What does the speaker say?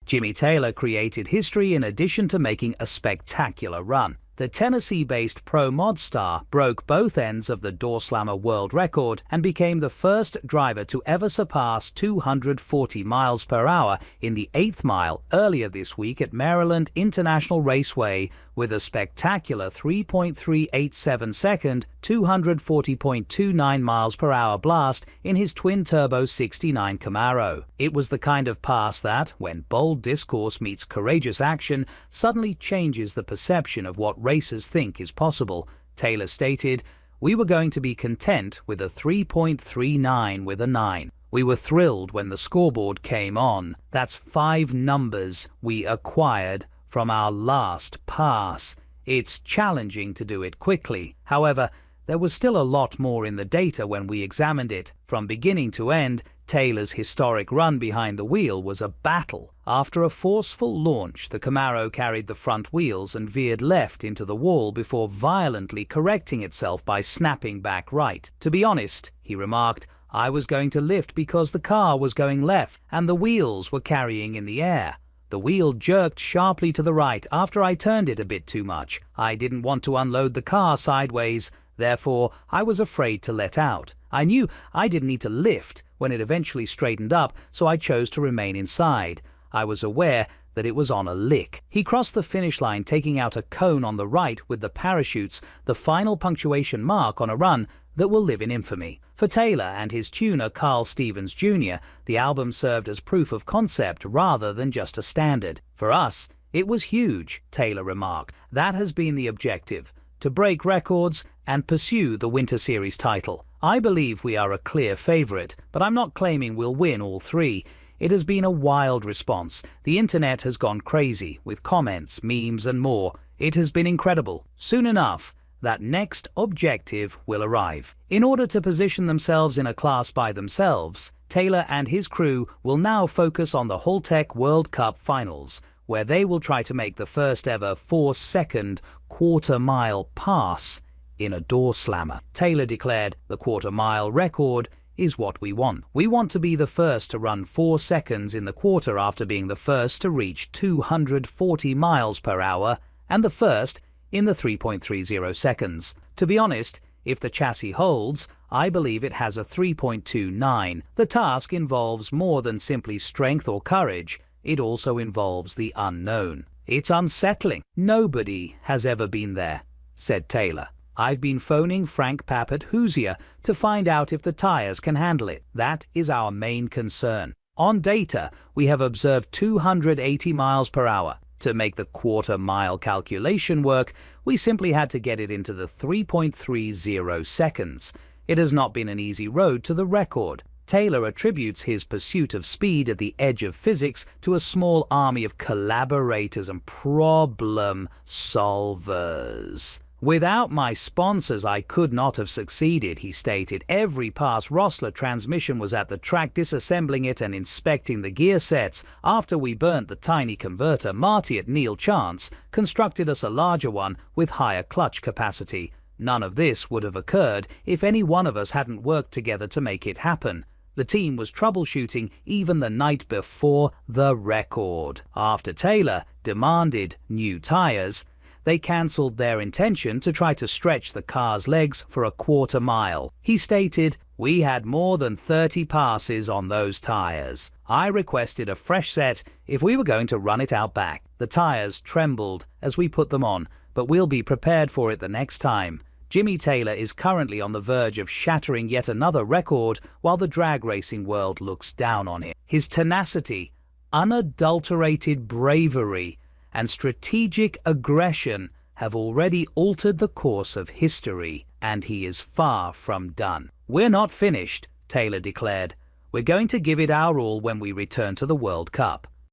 Jimmy Taylor created history in addition to making a spectacular run. The Tennessee-based pro mod star broke both ends of the door slammer world record and became the first driver to ever surpass 240 miles per hour in the 8th mile earlier this week at Maryland International Raceway with a spectacular 3.387-second, 240.29 miles per hour blast in his twin-turbo 69 Camaro. It was the kind of pass that, when bold discourse meets courageous action, suddenly changes the perception of what racers think is possible. Taylor stated, "We were going to be content with a 3.39 with a 9. We were thrilled when the scoreboard came on. That's 5 numbers we acquired from our last pass. It's challenging to do it quickly. However, there was still a lot more in the data when we examined it. From beginning to end, Taylor's historic run behind the wheel was a battle. After a forceful launch, the Camaro carried the front wheels and veered left into the wall before violently correcting itself by snapping back right. To be honest," he remarked, "I was going to lift because the car was going left and the wheels were carrying in the air. The wheel jerked sharply to the right after I turned it a bit too much. I didn't want to unload the car sideways. Therefore, I was afraid to let out. I knew I didn't need to lift when it eventually straightened up, so I chose to remain inside. I was aware that it was on a lick." He crossed the finish line taking out a cone on the right with the parachutes, the final punctuation mark on a run that will live in infamy. For Taylor and his tuner Carl Stevens Jr., the album served as proof of concept rather than just a standard. "For us, it was huge," Taylor remarked. "That has been the objective, to break records and pursue the Winter Series title. I believe we are a clear favorite, but I'm not claiming we'll win all 3. It has been a wild response. The internet has gone crazy, with comments, memes and more. It has been incredible. Soon enough, that next objective will arrive." In order to position themselves in a class by themselves, Taylor and his crew will now focus on the Haltech World Cup Finals, where they will try to make the first ever 4-second quarter-mile pass in a door slammer. Taylor declared, "The quarter-mile record is what we want. We want to be the first to run 4 seconds in the quarter after being the first to reach 240 miles per hour and the first in the 3.30 seconds. To be honest, if the chassis holds, I believe it has a 3.29. The task involves more than simply strength or courage. It also involves the unknown. It's unsettling. Nobody has ever been there," said Taylor. "I've been phoning Frank Papp at Hoosier to find out if the tires can handle it. That is our main concern. On data, we have observed 280 miles per hour. To make the quarter-mile calculation work, we simply had to get it into the 3.30 seconds. It has not been an easy road to the record." Taylor attributes his pursuit of speed at the edge of physics to a small army of collaborators and problem solvers. "Without my sponsors, I could not have succeeded," he stated. "Every pass Rossler transmission was at the track disassembling it and inspecting the gear sets. After we burnt the tiny converter, Marty at Neil Chance constructed us a larger one with higher clutch capacity. None of this would have occurred if any one of us hadn't worked together to make it happen. The team was troubleshooting even the night before the record." After Taylor demanded new tires, they cancelled their intention to try to stretch the car's legs for a quarter mile. He stated, "We had more than 30 passes on those tires. I requested a fresh set if we were going to run it out back. The tires trembled as we put them on, but we'll be prepared for it the next time." Jimmy Taylor is currently on the verge of shattering yet another record while the drag racing world looks down on him. His tenacity, unadulterated bravery, and strategic aggression have already altered the course of history, and he is far from done. "We're not finished," Taylor declared. "We're going to give it our all when we return to the World Cup."